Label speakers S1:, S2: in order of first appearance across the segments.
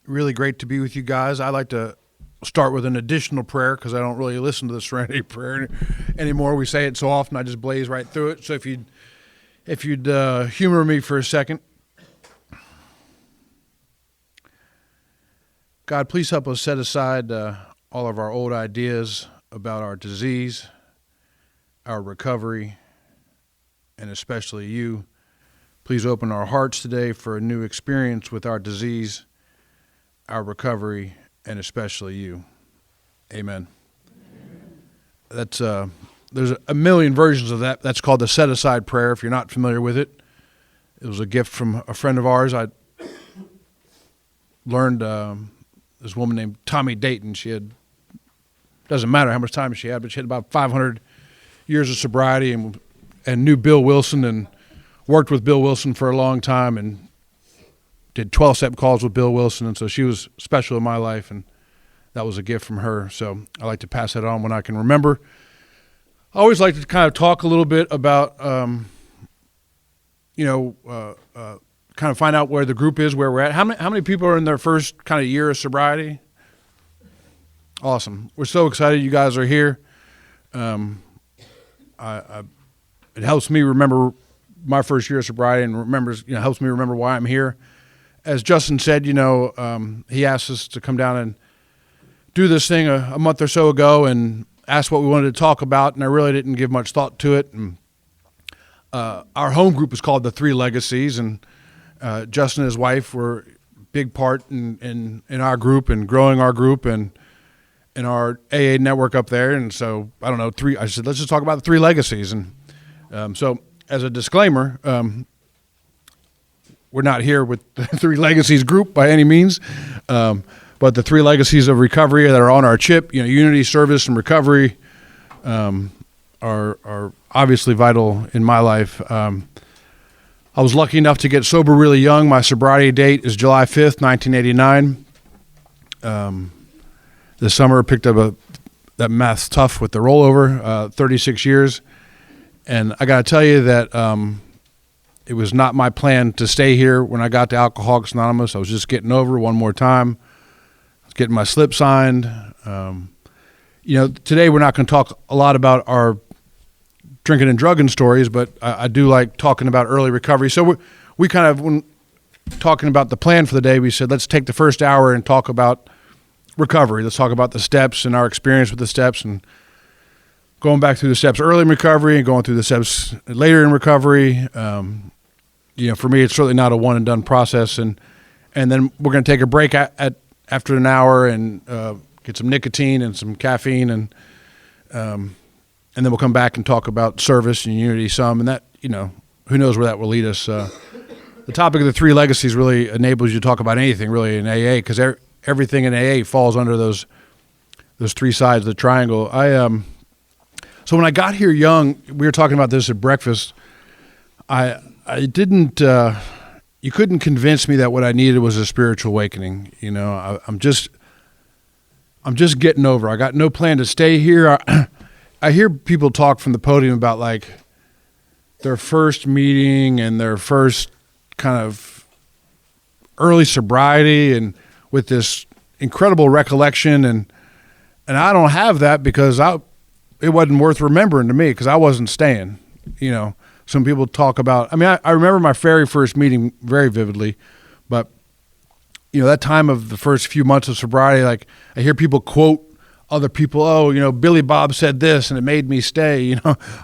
S1: Really great to be with you guys. I like to start with an additional prayer because I don't really listen to the Serenity Prayer anymore. We say it so often, I just blaze right through it. So if you'd humor me for a second. God, please help us set aside all of our old ideas about our disease, our recovery, and especially you. Please open our hearts today for a new experience with our disease, our recovery, and especially you. Amen. That's there's a million versions of that. That's called the set-aside prayer, if you're not familiar with it. It was a gift from a friend of ours. I learned this woman named Tommy Dayton. She had, doesn't matter how much time she had, but she had about 500 years of sobriety and knew Bill Wilson and worked with Bill Wilson for a long time and did 12-step calls with Bill Wilson, and so she was special in my life, and that was a gift from her. So I like to pass that on when I can remember. I always like to kind of talk a little bit about, kind of find out where the group is, where we're at. How many people are in their first kind of year of sobriety? Awesome. We're so excited you guys are here. It helps me remember my first year of sobriety and helps me remember why I'm here. As Justin said, he asked us to come down and do this thing a month or so ago and asked what we wanted to talk about, and I really didn't give much thought to it. And our home group is called the Three Legacies, and Justin and his wife were a big part in our group and growing our group and in our AA network up there. And so, I don't know, I said, let's just talk about the Three Legacies. And so, as a disclaimer, we're not here with the Three Legacies group by any means, but the Three Legacies of recovery that are on our chip, unity, service, and recovery, are obviously vital in my life. I was lucky enough to get sober really young. My sobriety date is July 5th, 1989. This summer, I picked up that math's tough with the rollover, 36 years. And I got to tell you that it was not my plan to stay here when I got to Alcoholics Anonymous. I was just getting over one more time. I was getting my slip signed. Today we're not going to talk a lot about our drinking and drugging stories, but I do like talking about early recovery. So we kind of, when talking about the plan for the day, we said, let's take the first hour and talk about recovery. Let's talk about the steps and our experience with the steps and going back through the steps early in recovery and going through the steps later in recovery. For me, it's certainly not a one and done process. And then we're going to take a break after an hour and get some nicotine and some caffeine. And then we'll come back and talk about service and unity some. And that, who knows where that will lead us. The topic of the Three Legacies really enables you to talk about anything really in AA, because everything in AA falls under those three sides of the triangle. So when I got here young, we were talking about this at breakfast. I didn't. You couldn't convince me that what I needed was a spiritual awakening. I'm just getting over. I got no plan to stay here. I hear people talk from the podium about like their first meeting and their first kind of early sobriety, and with this incredible recollection, and I don't have that because it wasn't worth remembering to me because I wasn't staying. Some people talk about, I remember my very first meeting very vividly, but that time of the first few months of sobriety, like I hear people quote other people, Billy Bob said this and it made me stay.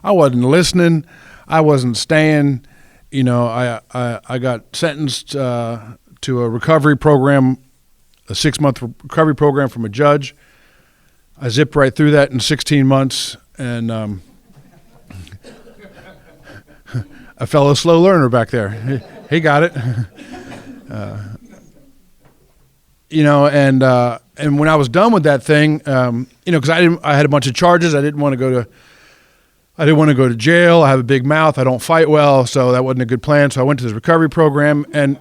S1: I wasn't listening. I wasn't staying. I got sentenced to a recovery program, a 6-month recovery program from a judge. I zipped right through that in 16 months, and a fellow slow learner back there. He got it. And when I was done with that thing, because I had a bunch of charges. I didn't want to go to jail. I have a big mouth. I don't fight well, so that wasn't a good plan. So I went to this recovery program, and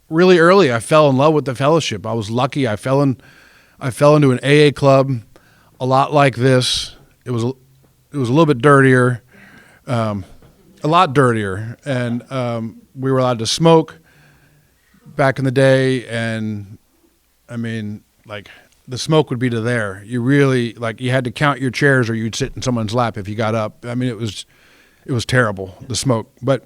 S1: really early, I fell in love with the fellowship. I was lucky. I fell into an AA club, a lot like this. It was a little bit dirtier, a lot dirtier, and we were allowed to smoke. back in the day, and I mean, like, the smoke would be to there. You really, like, you had to count your chairs or you'd sit in someone's lap if you got up. I mean, it was terrible, the smoke. But,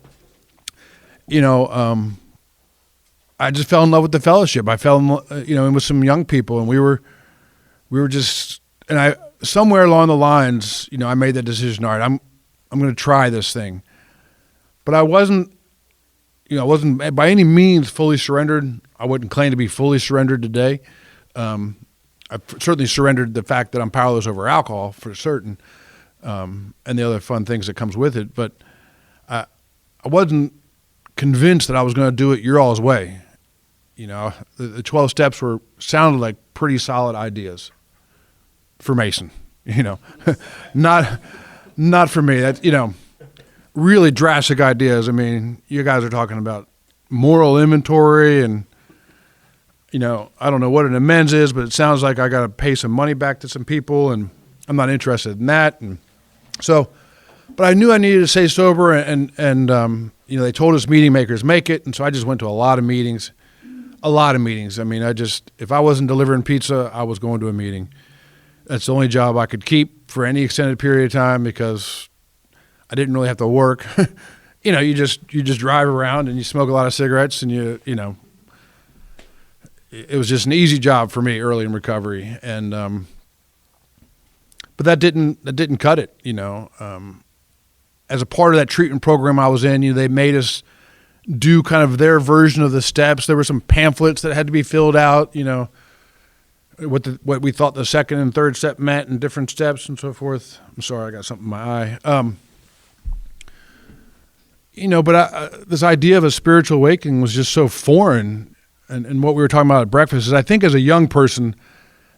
S1: I just fell in love with the fellowship. I fell in with some young people, and we were just, and I, somewhere along the lines, I made that decision. All right, I'm going to try this thing. But I wasn't by any means fully surrendered. I wouldn't claim to be fully surrendered today. I've certainly surrendered the fact that I'm powerless over alcohol for certain, and the other fun things that comes with it. But I wasn't convinced that I was going to do it your all's way. The 12 steps sounded like pretty solid ideas for Mason. Not for me. That really drastic ideas. I mean, you guys are talking about moral inventory and. I don't know what an amends is, but it sounds like I got to pay some money back to some people, and I'm not interested in that. And so, but I knew I needed to stay sober, and they told us meeting makers make it, and so I just went to a lot of meetings. I mean, if I wasn't delivering pizza, I was going to a meeting. That's the only job I could keep for any extended period of time because I didn't really have to work. You just drive around and you smoke a lot of cigarettes, and it was just an easy job for me early in recovery, and but that didn't cut it. As a part of that treatment program I was in, they made us do kind of their version of the steps. There were some pamphlets that had to be filled out. What we thought the second and third step meant, and different steps and so forth. I'm sorry, I got something in my eye. But this idea of a spiritual awakening was just so foreign. And what we were talking about at breakfast is I think as a young person,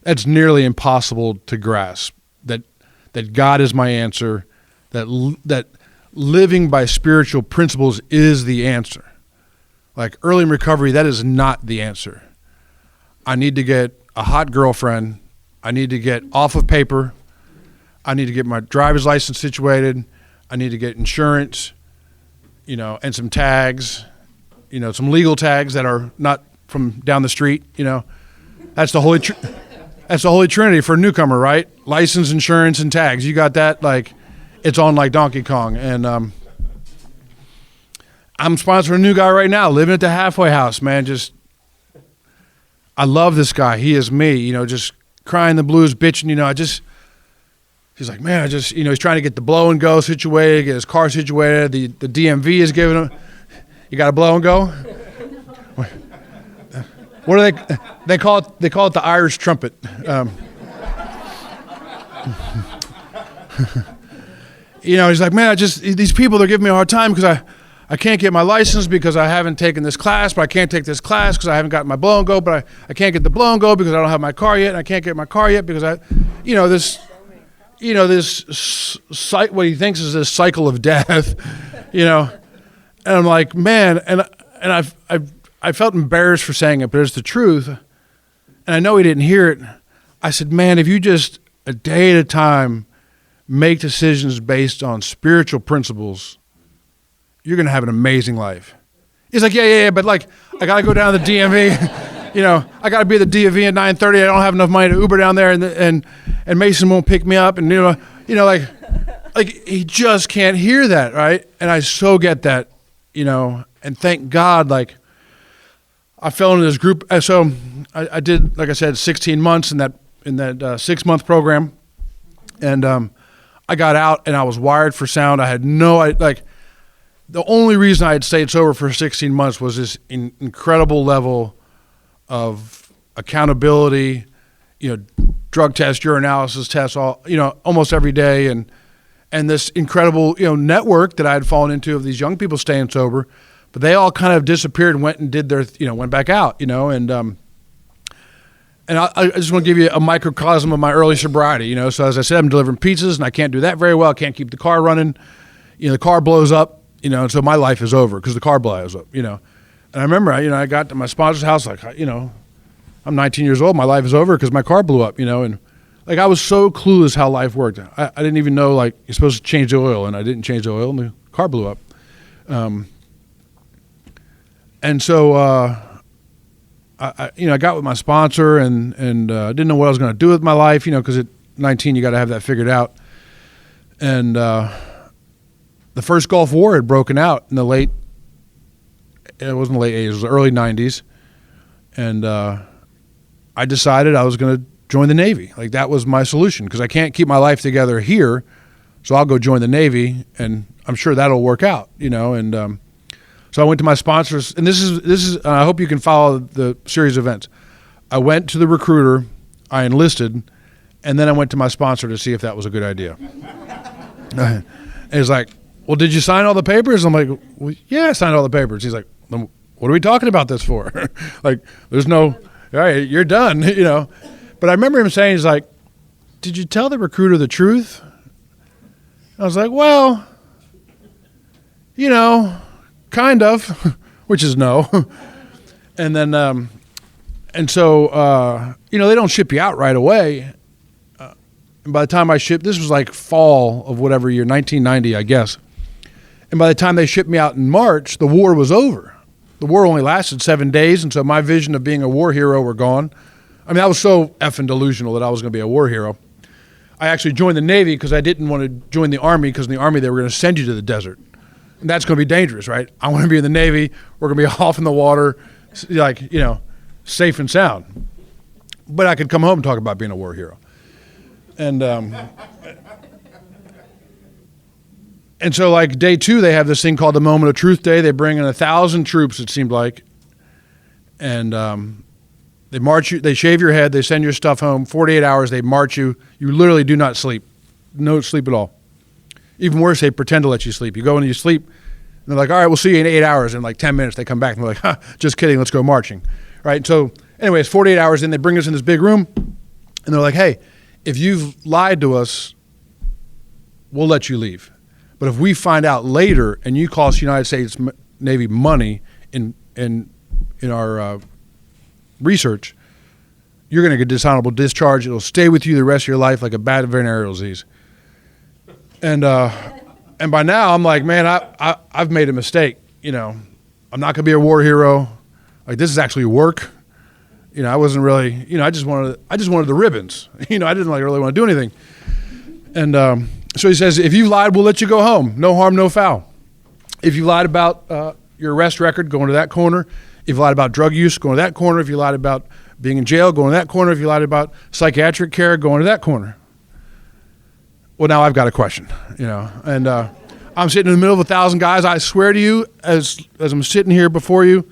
S1: that's nearly impossible to grasp, that God is my answer, that living by spiritual principles is the answer. Like early in recovery, that is not the answer. I need to get a hot girlfriend. I need to get off of paper. I need to get my driver's license situated. I need to get insurance, and some tags, some legal tags that are not from down the street. That's the holy trinity for a newcomer, right? License, insurance, and tags. You got that? Like, it's on like Donkey Kong. And I'm sponsoring a new guy right now, living at the halfway house, man. I love this guy. He is me, just crying the blues, bitching, he's like, man, he's trying to get the blow and go situated, get his car situated. The DMV is giving him, you got a blow and go? What do they call it? They call it the Irish trumpet. He's like, man, these people, they're giving me a hard time because I can't get my license because I haven't taken this class, but I can't take this class because I haven't gotten my blow and go, but I can't get the blow and go because I don't have my car yet, and I can't get my car yet because what he thinks is this cycle of death, and I'm like, man, and I felt embarrassed for saying it, but it's the truth. And I know he didn't hear it. I said, man, if you just a day at a time make decisions based on spiritual principles, you're going to have an amazing life. He's like, yeah, but like, I got to go down to the DMV. I got to be at the DMV at 9:30. I don't have enough money to Uber down there, and Mason won't pick me up. And, like he just can't hear that, right? And I so get that, and thank God, like, I fell into this group. So I did, like I said, 16 months in that 6-month program, and I got out and I was wired for sound. I had the only reason I had stayed sober for 16 months was this incredible level of accountability, drug test, urinalysis tests, all almost every day, and this incredible network that I had fallen into of these young people staying sober. But they all kind of disappeared and went and did their, went back out, and I just want to give you a microcosm of my early sobriety, So as I said, I'm delivering pizzas, and I can't do that very well. I can't keep the car running. The car blows up, and so my life is over because the car blows up, And I remember, I got to my sponsor's house, like, I'm 19 years old. My life is over because my car blew up, and like I was so clueless how life worked. I didn't even know, like, you're supposed to change the oil, and I didn't change the oil, and the car blew up. And so I got with my sponsor and didn't know what I was going to do with my life, because at 19 you got to have that figured out. And the first Gulf War had broken out in it wasn't the late 80s, it was the early 90s. And I decided I was going to join the Navy. Like, that was my solution, because I can't keep my life together here, so I'll go join the Navy, and I'm sure that'll work out, and so I went to my sponsors, and this is I hope you can follow the series of events. I went to the recruiter, I enlisted, and then I went to my sponsor to see if that was a good idea. And he's like, well, did you sign all the papers? I'm like, well, yeah, I signed all the papers. He's like, then what are we talking about this for? Like, there's no, all right, you're done, But I remember him saying, he's like, did you tell the recruiter the truth? I was like, well, kind of, which is no. And then, and so, they don't ship you out right away. And by the time I shipped, this was like fall of whatever year, 1990, I guess. And by the time they shipped me out in March, the war was over. The war only lasted 7 days, and so my vision of being a war hero were gone. I mean, I was so effing delusional that I was going to be a war hero. I actually joined the Navy because I didn't want to join the Army, because in the Army they were going to send you to the desert. And that's going to be dangerous, right? I want to be in the Navy. We're going to be off in the water, safe and sound. But I could come home and talk about being a war hero. And so, like, day 2, they have this thing called the Moment of Truth Day. They bring in 1,000 troops, it seemed like. And they march you, they shave your head, they send your stuff home. 48 hours, they march you. You literally do not sleep. No sleep at all. Even worse, they pretend to let you sleep. You go and you sleep, and they're like, all right, we'll see you in 8 hours. In like 10 minutes, they come back, and they're like, just kidding, let's go marching. Right? So anyways, 48 hours in, they bring us in this big room, and they're like, hey, if you've lied to us, we'll let you leave. But if we find out later and you cost the United States Navy money in our research, you're going to get dishonorable discharge. It'll stay with you the rest of your life like a bad venereal disease. And by now I'm like, man, I've made a mistake. I'm not going to be a war hero. Like, this is actually work. I wasn't really, I just wanted the ribbons. I didn't really want to do anything. And so he says, if you lied, we'll let you go home. No harm, no foul. If you lied about your arrest record, go into that corner. If you lied about drug use, go into that corner. If you lied about being in jail, go into that corner. If you lied about psychiatric care, go into that corner. Well, now I've got a question, and I'm sitting in the middle of 1,000 guys. I swear to you, as I'm sitting here before you,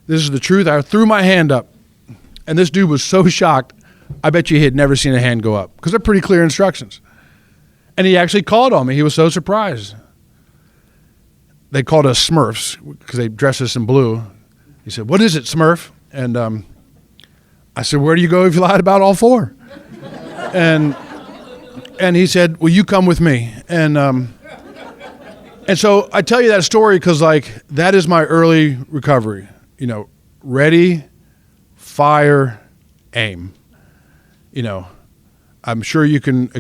S1: this is the truth. I threw my hand up, and this dude was so shocked, I bet you he had never seen a hand go up, because they're pretty clear instructions. And he actually called on me. He was so surprised. They called us Smurfs because they dressed us in blue. He said, what is it, Smurf? And I said, where do you go if you lied about all 4? And he said, will you come with me? And so I tell you that story because, like, that is my early recovery. Ready, fire, aim. I'm sure you can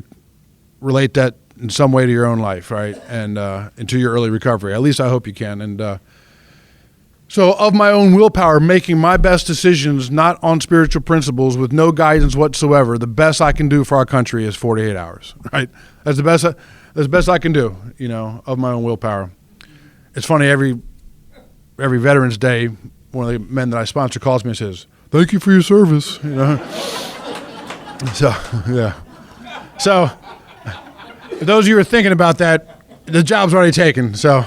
S1: relate that in some way to your own life, right? And to your early recovery. At least I hope you can. And so of my own willpower, making my best decisions, not on spiritual principles, with no guidance whatsoever, the best I can do for our country is 48 hours, right? That's the best I can do, of my own willpower. It's funny, every Veterans Day, one of the men that I sponsor calls me and says, thank you for your service, So, yeah. So, those of you who are thinking about that, the job's already taken, so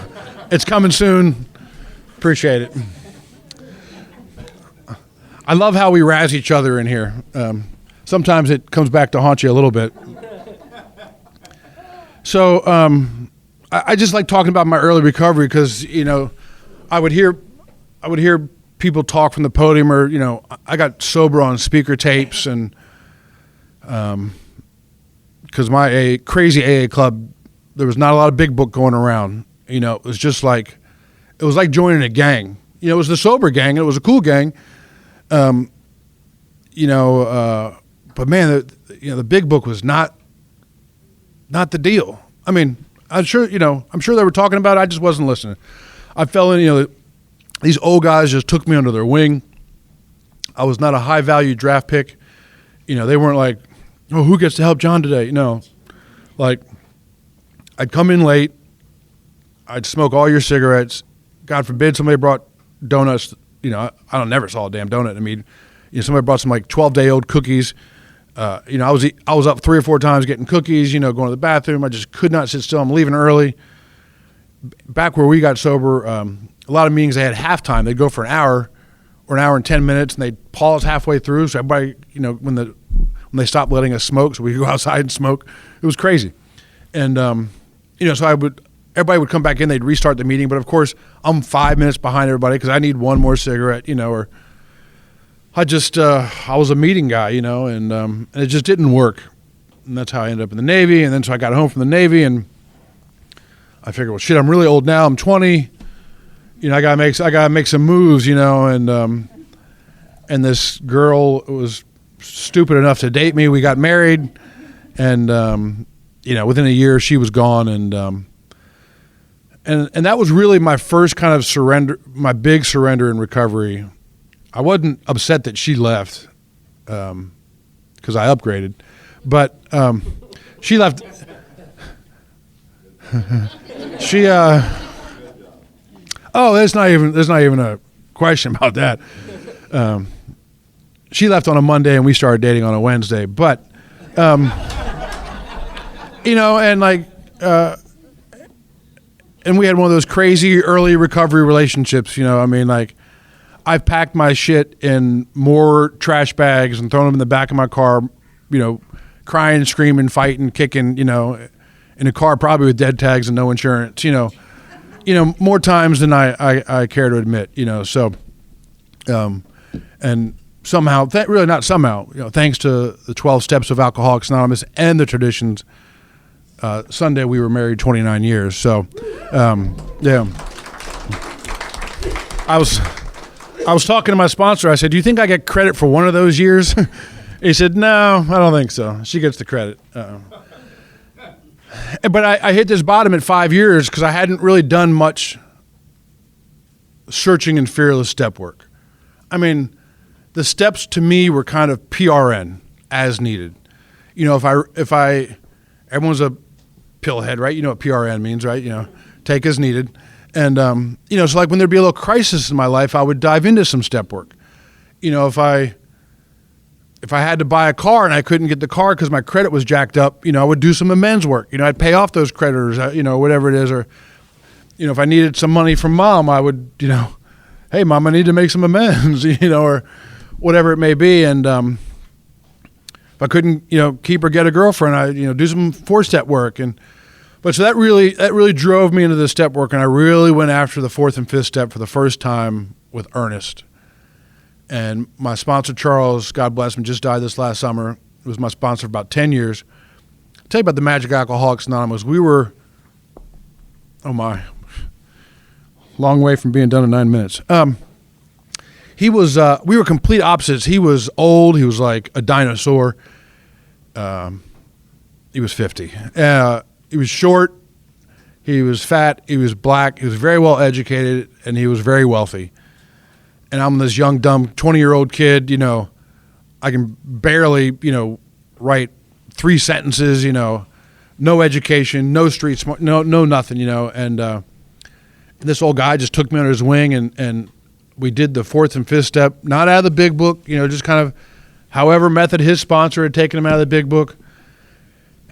S1: it's coming soon. Appreciate it. I love how we razz each other in here. Sometimes it comes back to haunt you a little bit. So I just like talking about my early recovery because, I would hear people talk from the podium, or, I got sober on speaker tapes, and because my crazy AA club, there was not a lot of big book going around. It was just like, it was like joining a gang. It was the sober gang, and it was a cool gang. But man, the big book was not the deal. I mean, I'm sure they were talking about it. I just wasn't listening. I fell in, these old guys just took me under their wing. I was not a high value draft pick. They weren't like, oh, who gets to help John today? No, like I'd come in late. I'd smoke all your cigarettes. God forbid somebody brought donuts. I don't never saw a damn donut. I mean, somebody brought some like 12-day-old cookies. I was up 3 or 4 times getting cookies. Going to the bathroom. I just could not sit still. I'm leaving early. Back where we got sober, a lot of meetings they had halftime. They'd go for an hour or an hour and 10 minutes, and they'd pause halfway through. So everybody, when they stopped letting us smoke, so we could go outside and smoke. It was crazy. And so everybody would come back in, they'd restart the meeting, but of course I'm 5 minutes behind everybody because I need one more cigarette, or I was a meeting guy, and it just didn't work. And that's how I ended up in the Navy. And then so I got home from the Navy and I figured, well, shit, I'm really old now. I'm 20. I gotta make some moves, and this girl was stupid enough to date me. We got married, and within a year she was gone, and that was really my first kind of surrender, my big surrender in recovery. I wasn't upset that she left because I upgraded, but she left. There's not even a question about that. She left on a Monday and we started dating on a Wednesday, but and we had one of those crazy early recovery relationships. I've packed my shit in more trash bags and thrown them in the back of my car, crying, screaming, fighting, kicking, in a car probably with dead tags and no insurance, more times than I care to admit, so, and somehow, really not somehow, thanks to the 12 steps of Alcoholics Anonymous and the traditions, Sunday we were married 29 years. So, yeah. I was talking to my sponsor. I said, do you think I get credit for one of those years? He said, no, I don't think so. She gets the credit. But I hit this bottom at 5 years because I hadn't really done much searching and fearless step work. I mean, the steps to me were kind of PRN, as needed. If I everyone's a pillhead, right? You know what PRN means, right? Take as needed. And, so like when there'd be a little crisis in my life, I would dive into some step work. If I had to buy a car and I couldn't get the car because my credit was jacked up, I would do some amends work. I'd pay off those creditors, whatever it is. Or, if I needed some money from mom, I would, hey, mom, I need to make some amends, or whatever it may be. And if I couldn't, keep or get a girlfriend, I, do some 4-step work. But so that really drove me into the step work. And I really went after the 4th and 5th step for the first time with earnest. And my sponsor, Charles, God bless him, just died this last summer. He was my sponsor for about 10 years. I'll tell you about the magic Alcoholics Anonymous. We were, long way from being done in 9 minutes. We were complete opposites. He was old. He was like a dinosaur. He was 50. He was short. He was fat. He was black. He was very well educated, and he was very wealthy. And I'm this young, dumb 20-year-old kid, I can barely, write 3 sentences, no education, no street smart, no nothing, and this old guy just took me under his wing and we did the 4th and 5th step, not out of the big book, just kind of however method his sponsor had taken him out of the big book.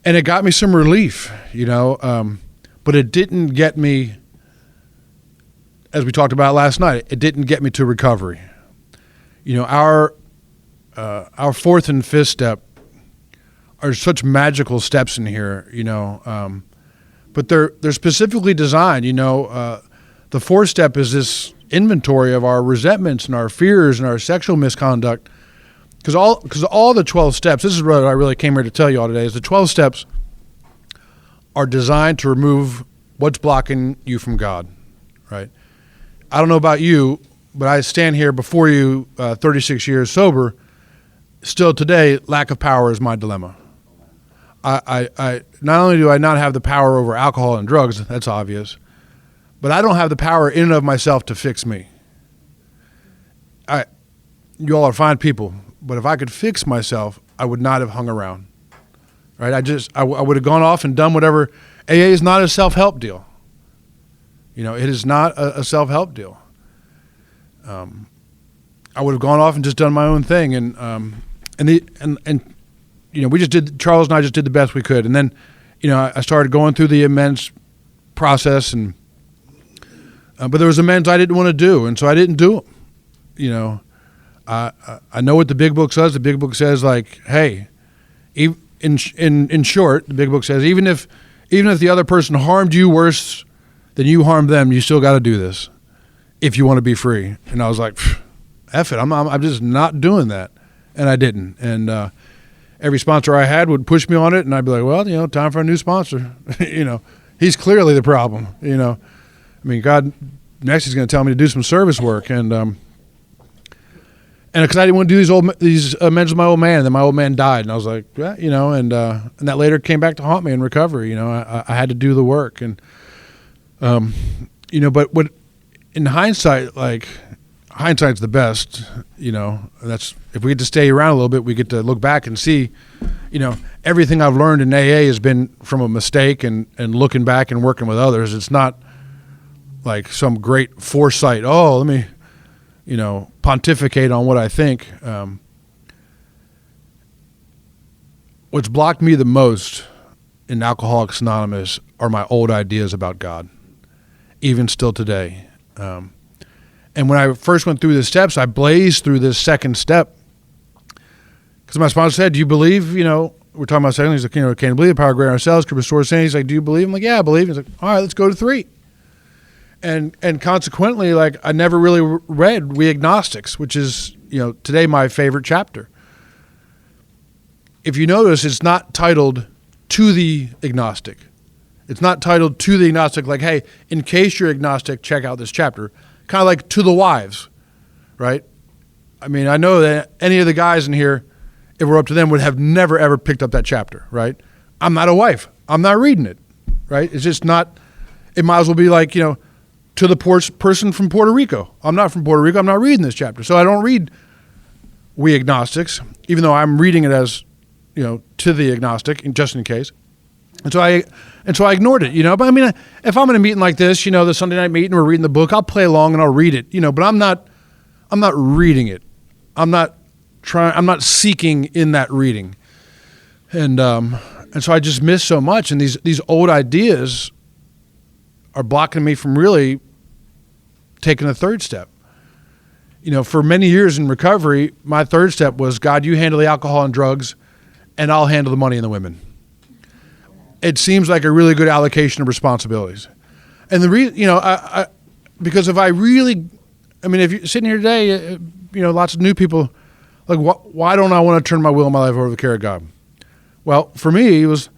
S1: And it got me some relief, but it didn't get me, as we talked about last night, it didn't get me to recovery. Our 4th and 5th step are such magical steps in here, but they're specifically designed. The 4th step is this inventory of our resentments and our fears and our sexual misconduct. Because all the 12 steps, this is what I really came here to tell you all today, is the 12 steps are designed to remove what's blocking you from God, right? I don't know about you, but I stand here before you 36 years sober. Still today, lack of power is my dilemma. I not only do I not have the power over alcohol and drugs, that's obvious, but I don't have the power in and of myself to fix me. you all are fine people, but if I could fix myself, I would not have hung around. Right? I would have gone off and done whatever. AA is not a self-help deal. It is not a self-help deal. I would have gone off and just done my own thing, and Charles and I just did the best we could, and then, I started going through the amends process, and but there was amends I didn't want to do, and so I didn't do them. I know what the big book says. The big book says, like, hey, in short, the big book says even if the other person harmed you worse than you harmed them, you still got to do this if you want to be free. And I was like, F it, I'm just not doing that, and I didn't. And every sponsor I had would push me on it, and I'd be like, well, time for a new sponsor. He's clearly the problem. God next he's going to tell me to do some service work, and because I didn't want to do these amends with my old man, and then my old man died, and I was like, and that later came back to haunt me in recovery. I had to do the work, and but what in hindsight, like hindsight's the best. That's if we get to stay around a little bit, we get to look back and see, everything I've learned in AA has been from a mistake and looking back and working with others. It's not like some great foresight. Oh, let me. Pontificate on what I think. What's blocked me the most in Alcoholics Anonymous are my old ideas about God, even still today. And when I first went through the steps, I blazed through this second step because my sponsor said, do you believe, we're talking about second, he's like, can you believe the power of greater ourselves could restore sin? He's like, do you believe? I'm like, yeah, I believe. He's like, all right, let's go to 3. And consequently, like, I never really read We Agnostics, which is, today my favorite chapter. If you notice, it's not titled To the Agnostic. It's not titled To the Agnostic, like, hey, in case you're agnostic, check out this chapter. Kind of like To the Wives, right? I mean, I know that any of the guys in here, if we're up to them, would have never, ever picked up that chapter, right? I'm not a wife. I'm not reading it, right? It's just not, it might as well be like, to the person from Puerto Rico. I'm not from Puerto Rico. I'm not reading this chapter. So I don't read We Agnostics, even though I'm reading it as, To the Agnostic, just in case. And so I ignored it, But I mean, if I'm in a meeting like this, the Sunday night meeting, we're reading the book, I'll play along and I'll read it, But I'm not reading it. I'm not seeking in that reading. And so I just miss so much. And these old ideas are blocking me from really taking a third step. For many years in recovery, my third step was, God, you handle the alcohol and drugs, and I'll handle the money and the women. It seems like a really good allocation of responsibilities. And the reason, because if I really, if you're sitting here today, lots of new people, like, why don't I want to turn my will and my life over to the care of God? Well, for me, it was,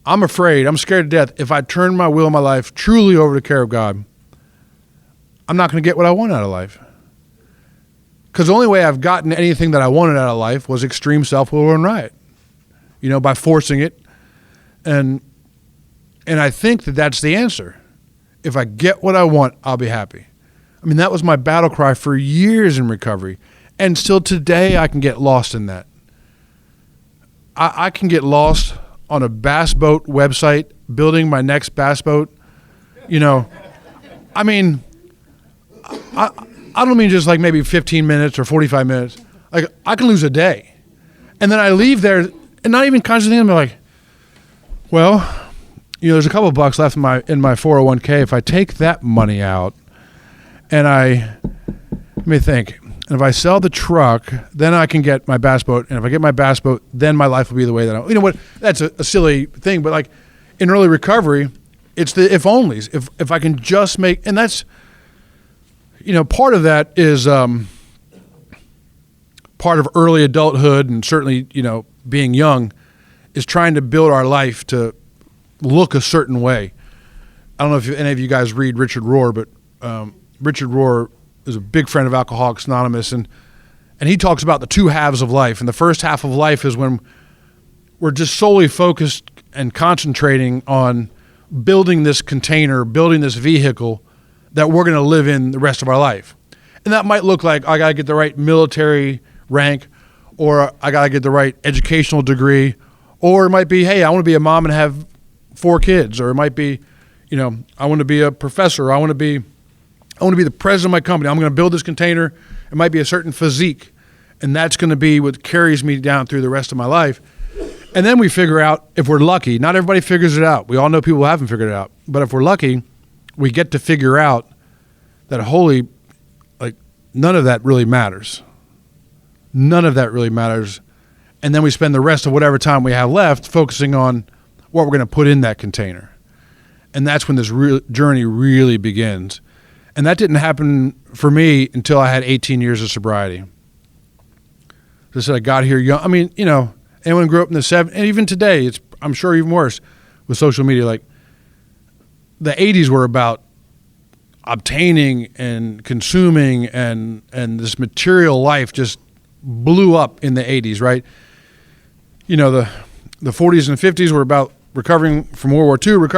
S1: I'm scared to death. If I turn my will and my life truly over to the care of God, I'm not going to get what I want out of life. Because the only way I've gotten anything that I wanted out of life was extreme self-will and riot, by forcing it. And I think that that's the answer. If I get what I want, I'll be happy. That was my battle cry for years in recovery. And still today, I can get lost in that. I can get lost on a bass boat website, building my next bass boat. I don't mean just like maybe 15 minutes or 45 minutes. Like, I can lose a day. And then I leave there and not even consciously thinking, I'm like, well, there's a couple of bucks left in my 401k. If I take that money out and let me think. And if I sell the truck, then I can get my bass boat. And if I get my bass boat, then my life will be the way that I, what, that's a silly thing. But like in early recovery, it's the if onlys. If I can just make, and that's, part of that is part of early adulthood and certainly, being young is trying to build our life to look a certain way. I don't know if any of you guys read Richard Rohr, but Richard Rohr is a big friend of Alcoholics Anonymous, and he talks about the 2 halves of life. And the first half of life is when we're just solely focused and concentrating on building this container, building this vehicle that we're going to live in the rest of our life. And that might look like I got to get the right military rank, or I got to get the right educational degree, or it might be, hey, I want to be a mom and have 4 kids, or it might be, I want to be a professor, I want to be the president of my company. I'm going to build this container. It might be a certain physique, and that's going to be what carries me down through the rest of my life. And then we figure out, if we're lucky, not everybody figures it out. We all know people who haven't figured it out. But if we're lucky, we get to figure out that none of that really matters. None of that really matters. And then we spend the rest of whatever time we have left focusing on what we're going to put in that container. And that's when this journey really begins. And that didn't happen for me until I had 18 years of sobriety. Just I got here young. I mean, anyone grew up in the 70s, and even today, I'm sure even worse with social media. Like, the 80s were about obtaining and consuming, and this material life just blew up in the 80s, right? The 40s and 50s were about recovering from World War II,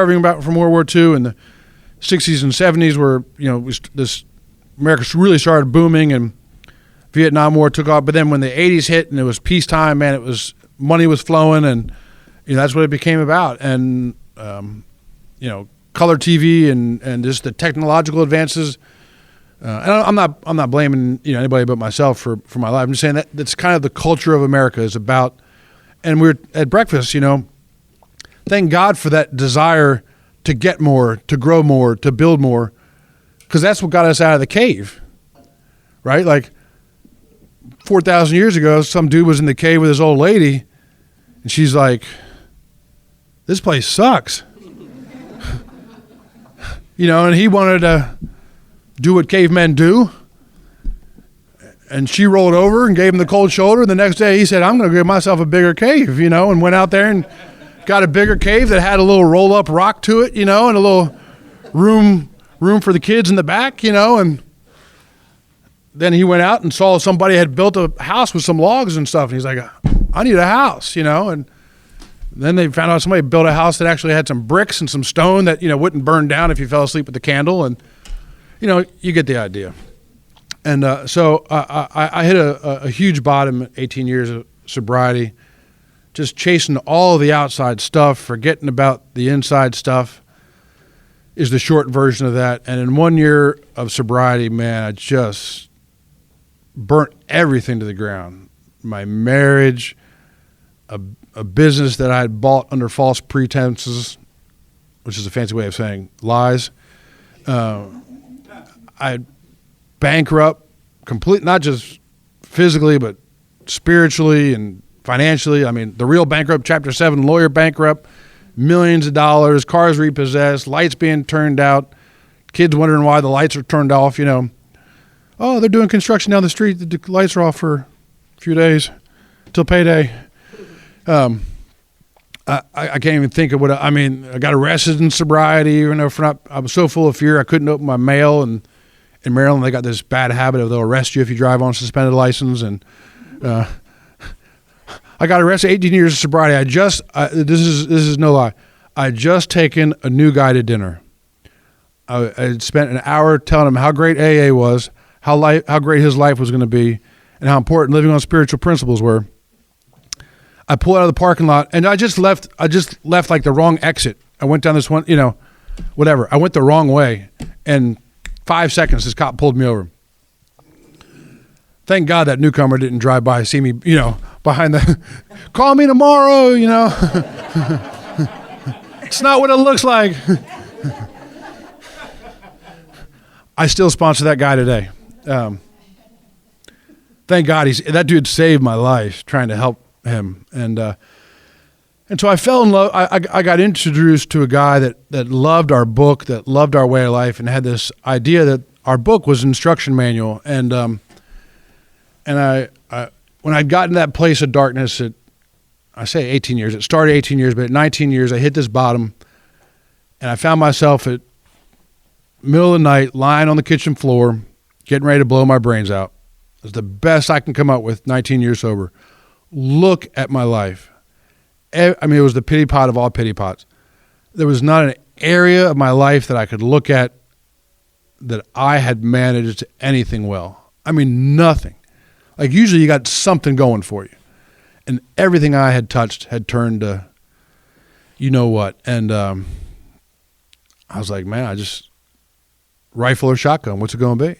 S1: from World War II, and the 60s and 70s were, America really started booming, and Vietnam War took off. But then when the 80s hit and it was peacetime, man, money was flowing, and that's what it became about. And color TV and just the technological advances. And I'm not blaming anybody but myself for my life. I'm just saying that's kind of the culture of America is about. And we were at breakfast, thank God for that desire to get more, to grow more, to build more, because that's what got us out of the cave, right? Like 4,000 years ago, some dude was in the cave with his old lady, and she's like, "This place sucks," and he wanted to do what cavemen do, and she rolled over and gave him the cold shoulder. The next day, he said, "I'm going to give myself a bigger cave," and went out there and got a bigger cave that had a little roll-up rock to it, and a little room for the kids in the back, and then he went out and saw somebody had built a house with some logs and stuff, and he's like, "I need a house," and then they found out somebody built a house that actually had some bricks and some stone that, wouldn't burn down if you fell asleep with the candle, and, you get the idea. And so I hit a huge bottom at 18 years of sobriety, just chasing all the outside stuff, forgetting about the inside stuff is the short version of that. And in 1 year of sobriety, man, I just burnt everything to the ground. My marriage, a business that I had bought under false pretenses, which is a fancy way of saying lies. I bankrupt, not just physically, but spiritually and financially. I mean, the real bankrupt, Chapter 7 lawyer bankrupt, millions of dollars, cars repossessed, lights being turned out, kids wondering why the lights are turned off, Oh, they're doing construction down the street. The lights are off for a few days till payday. I can't even think of I got arrested in sobriety, I was so full of fear I couldn't open my mail, and in Maryland they got this bad habit of they'll arrest you if you drive on a suspended license, and I got arrested 18 years of sobriety. This is no lie. I had just taken a new guy to dinner. I had spent an hour telling him how great AA was, how great his life was going to be, and how important living on spiritual principles were. I pulled out of the parking lot, and I just left like the wrong exit. I went down this one, whatever. I went the wrong way, and 5 seconds, this cop pulled me over. Thank God that newcomer didn't drive by, see me, behind the, call me tomorrow, It's not what it looks like. I still sponsor that guy today. Thank God that dude saved my life trying to help him. And so I fell in love. I got introduced to a guy that loved our book, that loved our way of life, and had this idea that our book was an instruction manual. And I when I'd gotten to that place of darkness I say 18 years, it started 18 years, but at 19 years, I hit this bottom, and I found myself at middle of the night, lying on the kitchen floor, getting ready to blow my brains out. It was the best I can come up with, 19 years sober. Look at my life. It was the pity pot of all pity pots. There was not an area of my life that I could look at that I had managed anything well. Nothing. Like usually you got something going for you. And everything I had touched had turned to you know what. And I was like, man, I just rifle or shotgun, what's it going to be?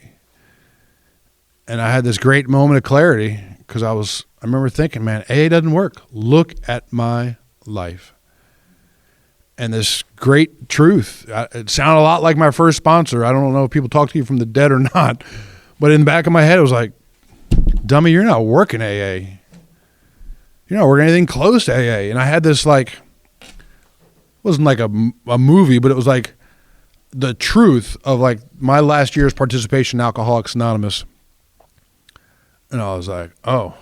S1: And I had this great moment of clarity because I remember thinking, man, AA doesn't work. Look at my life. And this great truth, it sounded a lot like my first sponsor. I don't know if people talk to you from the dead or not, but in the back of my head, it was like, dummy, you're not working AA. You're not working anything close to AA. And I had this like, it wasn't like a movie, but it was like the truth of like my last year's participation in Alcoholics Anonymous. And I was like, oh,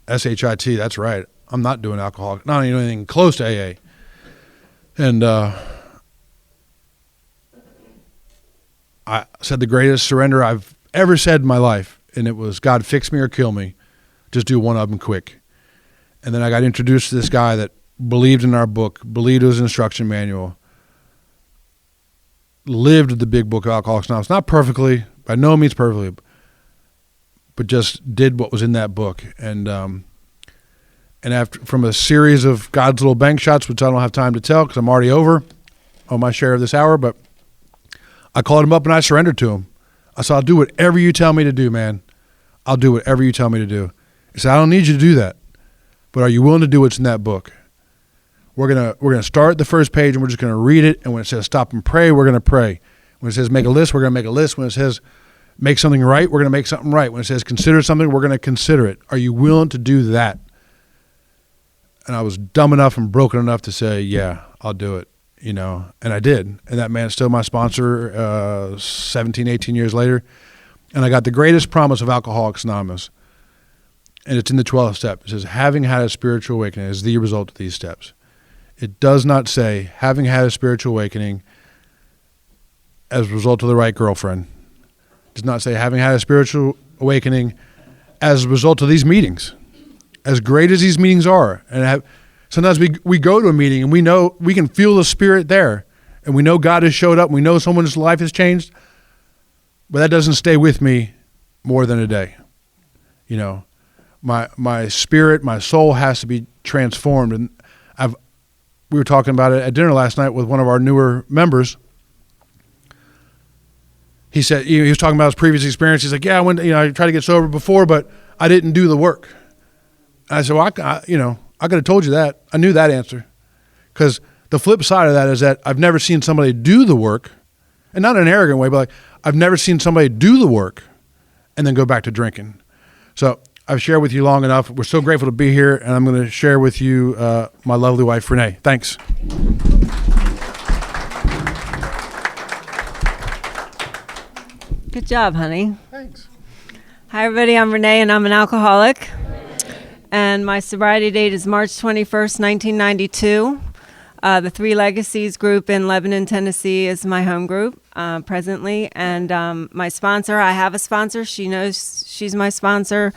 S1: SHIT, that's right. I'm not doing alcohol, not even anything close to AA. And I said the greatest surrender I've ever said in my life, and it was, God, fix me or kill me. Just do one of them quick. And then I got introduced to this guy that believed in our book, believed it was an instruction manual, lived the big book of Alcoholics Anonymous, not perfectly, by no means perfectly, but just did what was in that book. And after, from a series of God's little bank shots, which I don't have time to tell because I'm already over on my share of this hour, but I called him up and I surrendered to him. I said, I'll do whatever you tell me to do, man. I'll do whatever you tell me to do. He said, I don't need you to do that, but are you willing to do what's in that book? We're gonna start at the first page and we're just gonna read it. And when it says stop and pray, we're gonna pray. When it says make a list, we're gonna make a list. When it says make something right, we're gonna make something right. When it says consider something, we're gonna consider it. Are you willing to do that? And I was dumb enough and broken enough to say, yeah, I'll do it, you know, and I did. And that man's still my sponsor 17, 18 years later. And I got the greatest promise of Alcoholics Anonymous. And it's in the 12th step. It says, having had a spiritual awakening is the result of these steps. It does not say, having had a spiritual awakening as a result of the right girlfriend. It does not say, having had a spiritual awakening as a result of these meetings. As great as these meetings are, and sometimes we go to a meeting and we know we can feel the spirit there, and we know God has showed up, and we know someone's life has changed, but that doesn't stay with me more than a day. You know, my spirit, my soul has to be transformed, and we were talking about it at dinner last night with one of our newer members. He said he was talking about his previous experience. He's like, yeah, I tried to get sober before, but I didn't do the work. I said, well, I could have told you that. I knew that answer. Because the flip side of that is that I've never seen somebody do the work, and not in an arrogant way, but like I've never seen somebody do the work and then go back to drinking. So I've shared with you long enough. We're so grateful to be here, and I'm going to share with you my lovely wife, Renee. Thanks.
S2: Good job, honey.
S1: Thanks.
S2: Hi, everybody. I'm Renee, and I'm an alcoholic. And my sobriety date is March 21st, 1992. The Three Legacies group in Lebanon, Tennessee is my home group presently. And my sponsor, I have a sponsor. She knows she's my sponsor.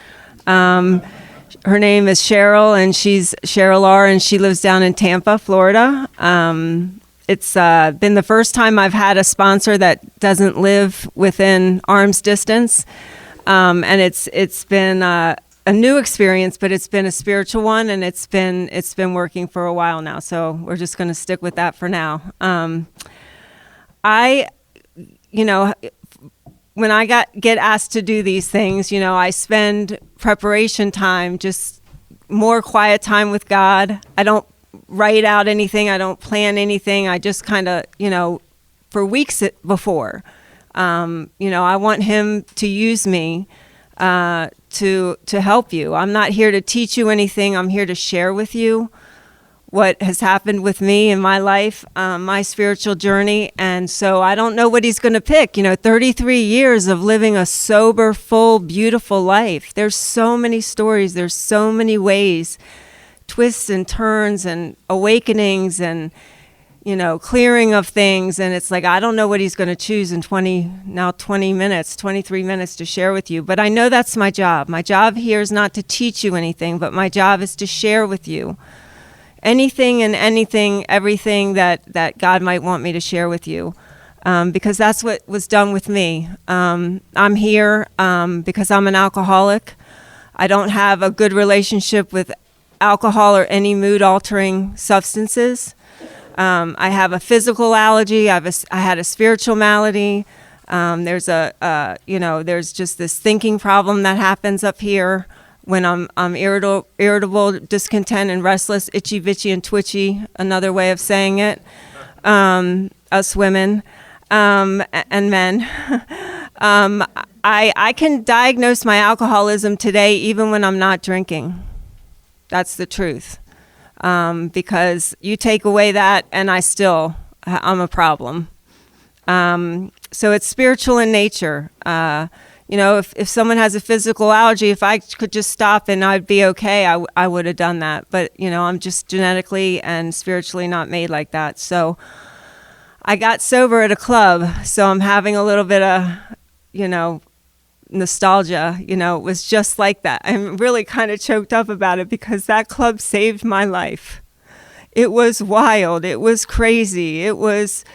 S2: Her name is Cheryl, and she's Cheryl R., and she lives down in Tampa, Florida. It's been the first time I've had a sponsor that doesn't live within arm's distance. And it's been a new experience, but it's been a spiritual one, and it's been working for a while now. So we're just going to stick with that for now. When I get asked to do these things, I spend preparation time, just more quiet time with God. I don't write out anything. I don't plan anything. I just kind of, for weeks before, I want Him to use me to help you. I'm not here to teach you anything. I'm here to share with you what has happened with me in my life, my spiritual journey. And so I don't know what He's going to pick. 33 years of living a sober, full, beautiful life. There's so many stories. There's so many ways, twists and turns and awakenings and clearing of things. And it's like, I don't know what He's going to choose in 23 minutes to share with you. But I know that's my job. My job here is not to teach you anything, but my job is to share with you anything and everything that God might want me to share with you. because that's what was done with me. I'm here because I'm an alcoholic. I don't have a good relationship with alcohol or any mood-altering substances. I have a physical allergy. I had a spiritual malady. There's there's just this thinking problem that happens up here when I'm irritable, discontent, and restless, itchy, bitchy, and twitchy. Another way of saying it. Us women and men. I can diagnose my alcoholism today even when I'm not drinking. That's the truth. Because you take away that and I'm a problem. So it's spiritual in nature. If someone has a physical allergy, if I could just stop and I'd be okay, I would have done that. But, I'm just genetically and spiritually not made like that. So I got sober at a club, so I'm having a little bit of, nostalgia. It was just like that. I'm really kind of choked up about it because that club saved my life. It was wild. It was crazy. It was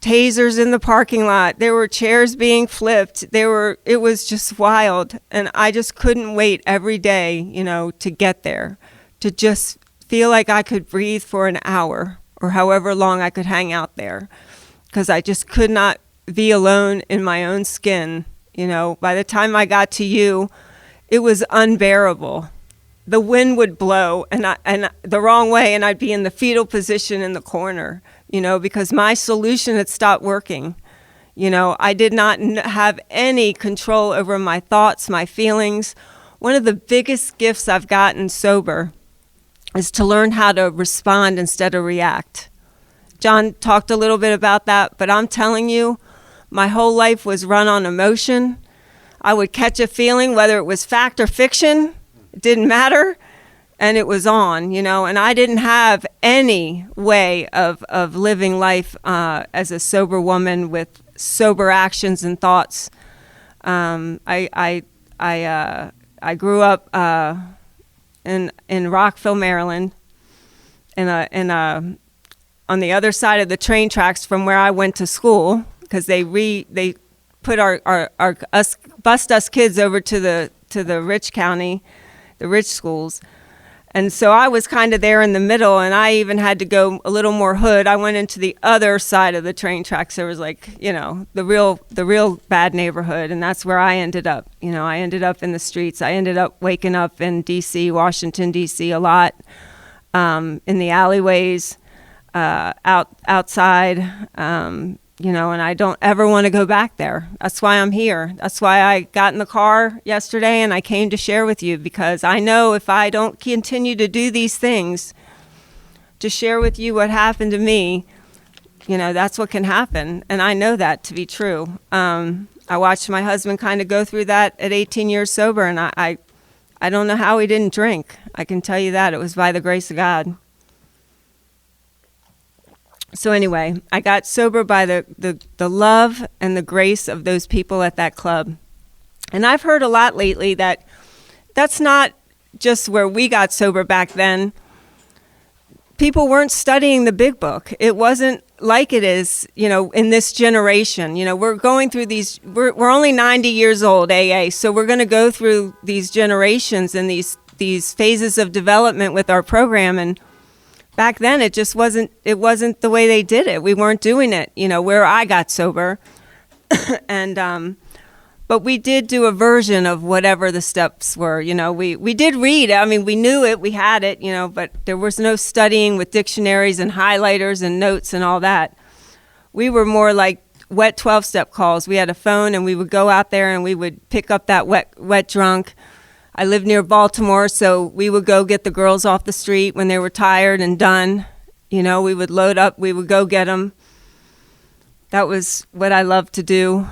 S2: tasers in the parking lot. There were chairs being flipped. It was just wild. And I just couldn't wait every day, to get there, to just feel like I could breathe for an hour or however long I could hang out there, because I just could not be alone in my own skin. By the time I got to you, it was unbearable. The wind would blow and the wrong way, and I'd be in the fetal position in the corner, because my solution had stopped working. I did not have any control over my thoughts, my feelings. One of the biggest gifts I've gotten sober is to learn how to respond instead of react. John talked a little bit about that, but I'm telling you, my whole life was run on emotion. I would catch a feeling, whether it was fact or fiction, it didn't matter, and it was on, and I didn't have any way of living life as a sober woman with sober actions and thoughts. I grew up in Rockville, Maryland, on the other side of the train tracks from where I went to school, because they put bust us kids over to the rich county, the rich schools. And so I was kind of there in the middle, and I even had to go a little more hood. I went into the other side of the train tracks. There was the real bad neighborhood, and that's where I ended up. I ended up in the streets. I ended up waking up in D.C., Washington, D.C. a lot, in the alleyways, outside, and I don't ever want to go back there. That's why I'm here. That's why I got in the car yesterday and I came to share with you, because I know if I don't continue to do these things, to share with you what happened to me, that's what can happen. And I know that to be true. I watched my husband kind of go through that at 18 years sober, and I don't know how he didn't drink. I can tell you that. It was by the grace of God. So anyway, I got sober by the love and the grace of those people at that club. And I've heard a lot lately that that's not just where we got sober back then. People weren't studying the big book. It wasn't like it is, in this generation. We're going through these, we're only 90 years old, AA, so we're going to go through these generations and these phases of development with our program. And back then, it just wasn't the way they did it. We weren't doing it, where I got sober. But we did do a version of whatever the steps were. We did read. I mean, we knew it, we had it, but there was no studying with dictionaries and highlighters and notes and all that. We were more like wet 12-step calls. We had a phone, and we would go out there and we would pick up that wet drunk. I lived near Baltimore, so we would go get the girls off the street when they were tired and done. We would load up, we would go get them. That was what I loved to do.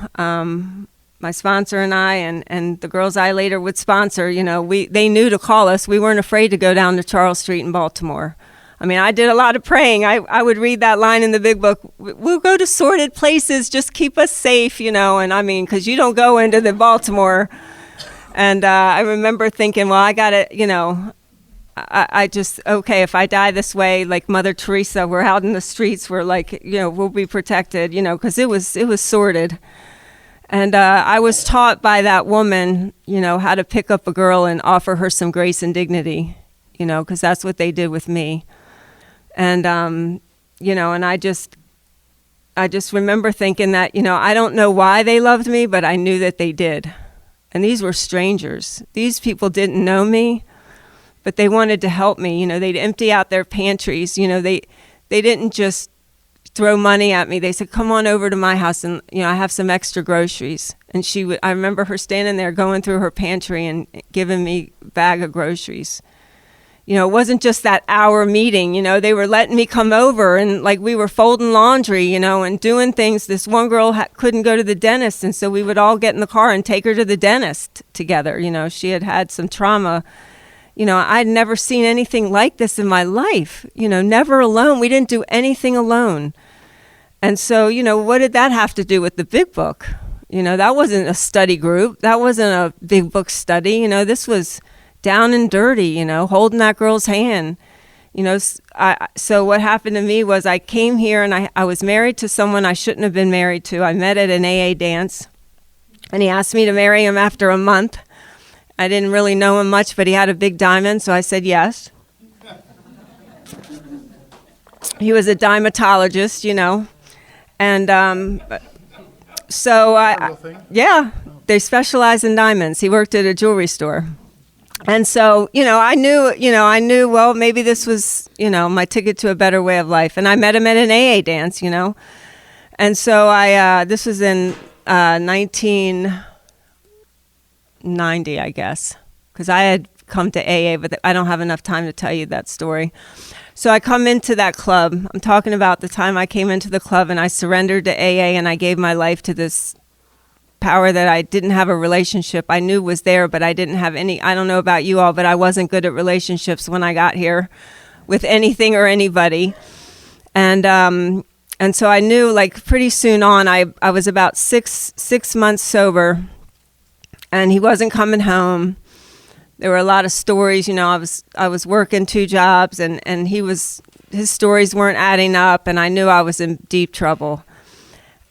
S2: My sponsor and I, and the girls I later would sponsor, they knew to call us. We weren't afraid to go down to Charles Street in Baltimore. I mean, I did a lot of praying. I would read that line in the big book, we'll go to sordid places, just keep us safe, and I mean, because you don't go into the Baltimore. And I remember thinking, well, I got to, I just, okay, if I die this way, like Mother Teresa, we're out in the streets, we're like, we'll be protected, because it was sordid. And I was taught by that woman, how to pick up a girl and offer her some grace and dignity, because that's what they did with me. And, and I just remember thinking that, I don't know why they loved me, but I knew that they did. And these were strangers. These people didn't know me, but they wanted to help me. They'd empty out their pantries. They didn't just throw money at me. They said, come on over to my house and, I have some extra groceries. And I remember her standing there going through her pantry and giving me a bag of groceries. It wasn't just that hour meeting, they were letting me come over and like we were folding laundry, and doing things. This one girl couldn't go to the dentist. And so we would all get in the car and take her to the dentist together. She had some trauma. I'd never seen anything like this in my life, never alone. We didn't do anything alone. And so, what did that have to do with the big book? That wasn't a study group. That wasn't a big book study. This was down and dirty, holding that girl's hand. So what happened to me was I came here and I was married to someone I shouldn't have been married to. I met at an AA dance, and he asked me to marry him after a month. I didn't really know him much, but he had a big diamond, so I said yes. He was a diamatologist, and yeah, they specialize in diamonds. He worked at a jewelry store. And so, I knew, well, maybe this was, my ticket to a better way of life. And I met him at an AA dance, And so this was in 1990, I guess, because I had come to AA, but I don't have enough time to tell you that story. So I come into that club. I'm talking about the time I came into the club and I surrendered to AA and I gave my life to this power that I didn't have a relationship. I knew was there, but I didn't have any. I don't know about you all, but I wasn't good at relationships when I got here with anything or anybody. And so I knew, like, pretty soon on, I was about six months sober, and he wasn't coming home. There were a lot of stories, I was working 2 jobs, and his stories weren't adding up, and I knew I was in deep trouble.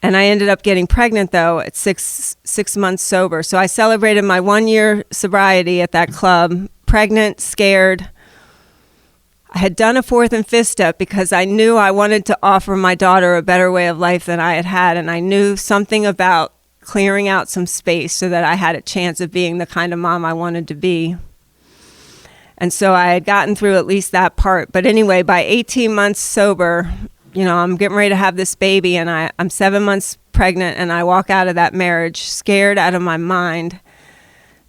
S2: And I ended up getting pregnant, though, at six months sober. So I celebrated my 1-year sobriety at that club, pregnant, scared. I had done a 4th and 5th step because I knew I wanted to offer my daughter a better way of life than I had had. And I knew something about clearing out some space so that I had a chance of being the kind of mom I wanted to be. And so I had gotten through at least that part. But anyway, by 18 months sober, I'm getting ready to have this baby, and I'm 7 months pregnant, and I walk out of that marriage scared out of my mind,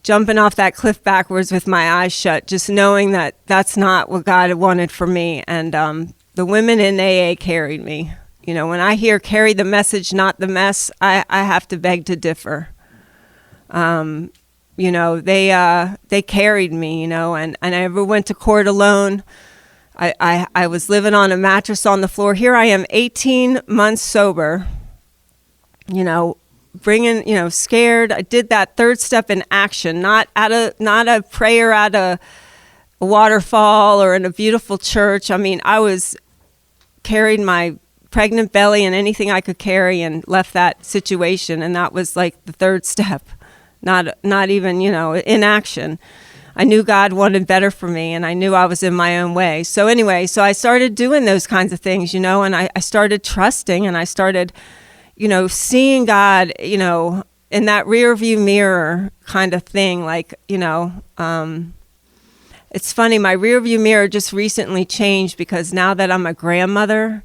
S2: jumping off that cliff backwards with my eyes shut, just knowing that that's not what God wanted for me. And the women in AA carried me. When I hear carry the message, not the mess, I have to beg to differ. They carried me, and I never went to court alone. I was living on a mattress on the floor. Here I am, 18 months sober, scared. I did that 3rd step in action, not a prayer at a waterfall or in a beautiful church. I carried my pregnant belly and anything I could carry and left that situation. And that was like the 3rd step, not even, in action. I knew God wanted better for me, and I knew I was in my own way. So anyway, I started doing those kinds of things, and I started trusting, and I started, seeing God, in that rear view mirror kind of thing. Like, it's funny, my rear view mirror just recently changed because now that I'm a grandmother,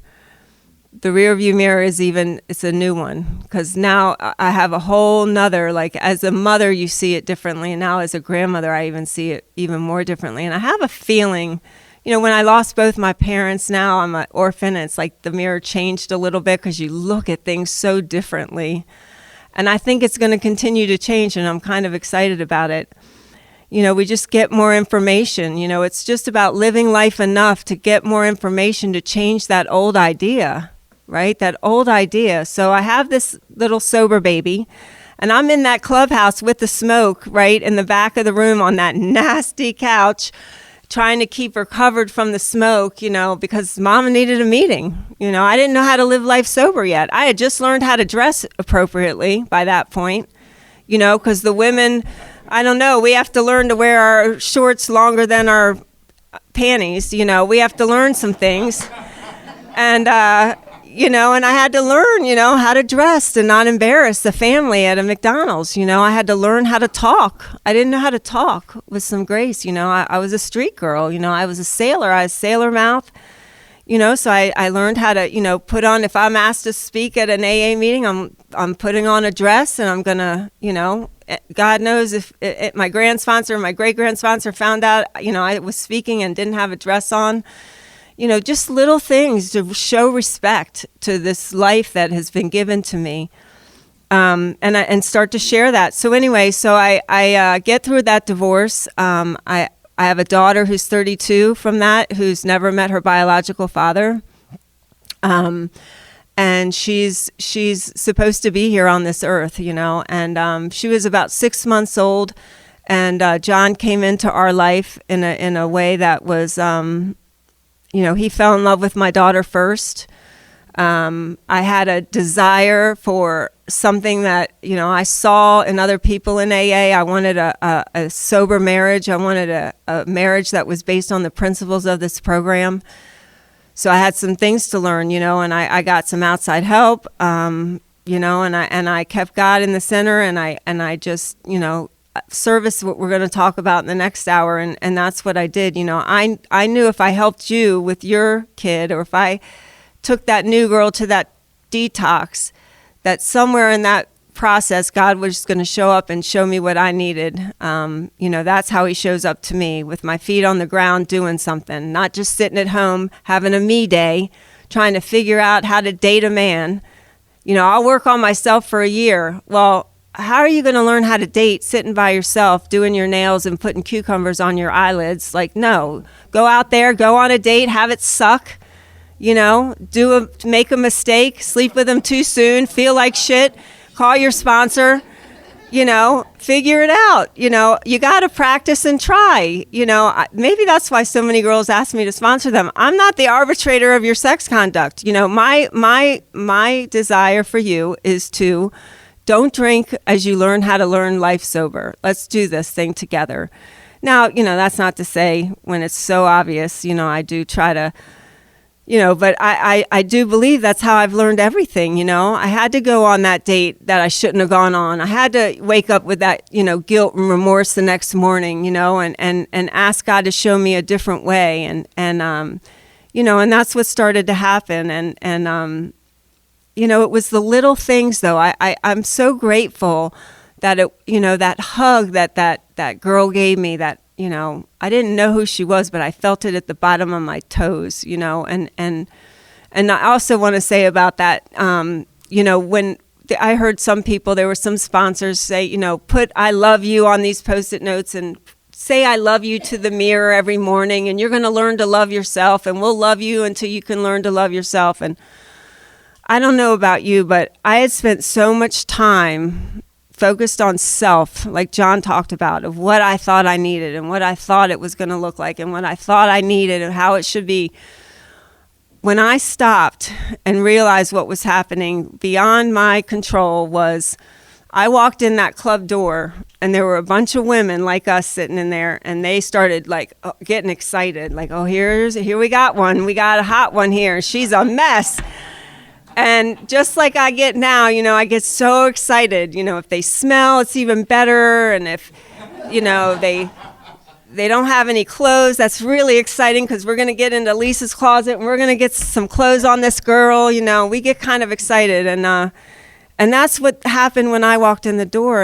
S2: the rear view mirror it's a new one, because now I have a whole nother, like, as a mother, you see it differently. And now as a grandmother, I even see it even more differently. And I have a feeling, when I lost both my parents, now I'm an orphan. And it's like the mirror changed a little bit because you look at things so differently. And I think it's going to continue to change, and I'm kind of excited about it. We just get more information. It's just about living life enough to get more information to change that old idea. Right? That old idea. So I have this little sober baby, and I'm in that clubhouse with the smoke, right, in the back of the room on that nasty couch, trying to keep her covered from the smoke, because mama needed a meeting. I didn't know how to live life sober yet. I had just learned how to dress appropriately by that point, because the women, I don't know, we have to learn to wear our shorts longer than our panties. We have to learn some things. And, and I had to learn, how to dress and not embarrass the family at a McDonald's. I had to learn how to talk. I didn't know how to talk with some grace. I was a street girl. I was a sailor. I had sailor mouth. So I learned how to, put on, if I'm asked to speak at an AA meeting, I'm putting on a dress, and I'm going to, God knows if my grand sponsor, my great grand sponsor found out, I was speaking and didn't have a dress on. Just little things to show respect to this life that has been given to me, and start to share that. So anyway, I get through that divorce. I have a daughter who's 32 from that, who's never met her biological father, and she's supposed to be here on this earth, and she was about 6 months old, and John came into our life in a way that was. He fell in love with my daughter first. I had a desire for something that, I saw in other people in AA. I wanted a sober marriage. I wanted a marriage that was based on the principles of this program. So I had some things to learn, and I got some outside help, and I kept God in the center, and I just, service, what we're going to talk about in the next hour, and that's what I did. I knew if I helped you with your kid, or if I took that new girl to that detox, that somewhere in that process God was going to show up and show me what I needed. That's how he shows up to me, with my feet on the ground doing something, not just sitting at home having a me day trying to figure out how to date a man. I'll work on myself for a year. Well, how are you going to learn how to date sitting by yourself, doing your nails and putting cucumbers on your eyelids? Like, no. Go out there, go on a date, have it suck, make a mistake, sleep with them too soon, feel like shit, call your sponsor, figure it out. You got to practice and try. Maybe that's why so many girls ask me to sponsor them. I'm not the arbitrator of your sex conduct. My desire for you is to don't drink as you learn how to learn life sober. Let's do this thing together. Now, that's not to say when it's so obvious, I do try to, but I do believe that's how I've learned everything. I had to go on that date that I shouldn't have gone on. I had to wake up with that, guilt and remorse the next morning, and ask God to show me a different way. And that's what started to happen. And it was the little things, though. I'm so grateful that that hug that girl gave me, that, I didn't know who she was, but I felt it at the bottom of my toes, and I also want to say about that, when I heard some people, there were some sponsors say, put "I love you" on these Post-it notes and say "I love you" to the mirror every morning, and you're going to learn to love yourself, and we'll love you until you can learn to love yourself. And I don't know about you, but I had spent so much time focused on self, like John talked about, of what I thought I needed and what I thought it was going to look like and what I thought I needed and how it should be. When I stopped and realized what was happening beyond my control was, I walked in that club door and there were a bunch of women like us sitting in there, and they started getting excited, like, oh, here we got one. We got a hot one here. She's a mess. And just like I get now, I get so excited. If they smell, it's even better. And if, they don't have any clothes, that's really exciting, because we're going to get into Lisa's closet and we're going to get some clothes on this girl. We get kind of excited. And that's what happened when I walked in the door.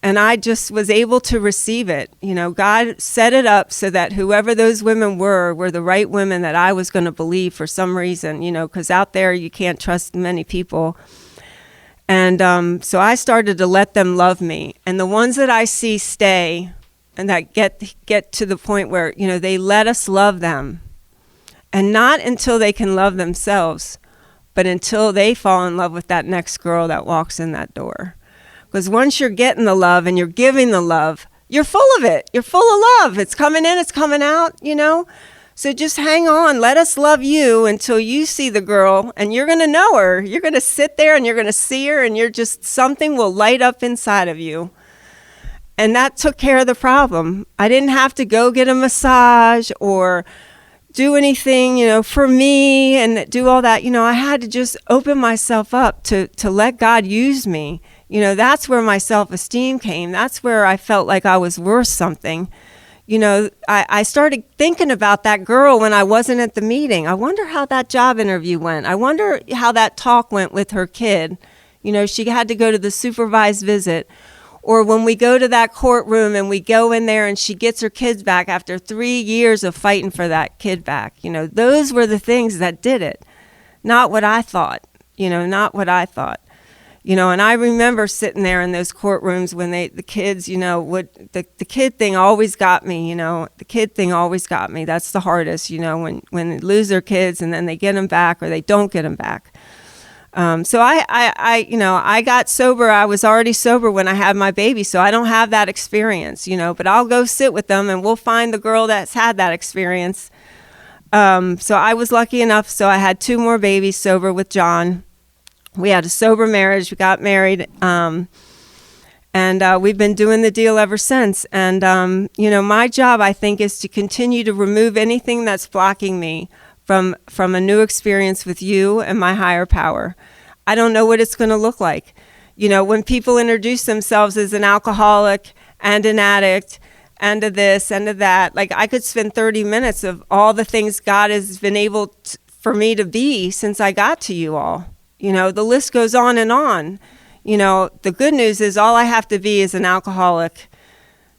S2: And I just was able to receive it. God set it up so that whoever those women were the right women that I was going to believe for some reason, because out there you can't trust many people. And so I started to let them love me. And the ones that I see stay and that get to the point where, they let us love them. And not until they can love themselves, but until they fall in love with that next girl that walks in that door. Because once you're getting the love and you're giving the love, you're full of it. You're full of love. It's coming in, it's coming out, So just hang on. Let us love you until you see the girl, and you're going to know her. You're going to sit there and you're going to see her, and something will light up inside of you. And that took care of the problem. I didn't have to go get a massage or do anything, for me and do all that. I had to just open myself up to let God use me. That's where my self-esteem came. That's where I felt like I was worth something. I started thinking about that girl when I wasn't at the meeting. I wonder how that job interview went. I wonder how that talk went with her kid. She had to go to the supervised visit. Or when we go to that courtroom and we go in there and she gets her kids back after 3 years of fighting for that kid back. Those were the things that did it. Not what I thought, not what I thought. And I remember sitting there in those courtrooms when the kids, the kid thing always got me, the kid thing always got me. That's the hardest, when they lose their kids and then they get them back or they don't get them back. So I got sober. I was already sober when I had my baby, so I don't have that experience, but I'll go sit with them and we'll find the girl that's had that experience. So I was lucky enough. So I had 2 more babies sober with John. We had a sober marriage. We got married. And we've been doing the deal ever since. And, my job, I think, is to continue to remove anything that's blocking me from a new experience with you and my higher power. I don't know what it's going to look like. When people introduce themselves as an alcoholic and an addict and a this and a that, like I could spend 30 minutes of all the things God has been able for me to be since I got to you all. The list goes on and on. The good news is all I have to be is an alcoholic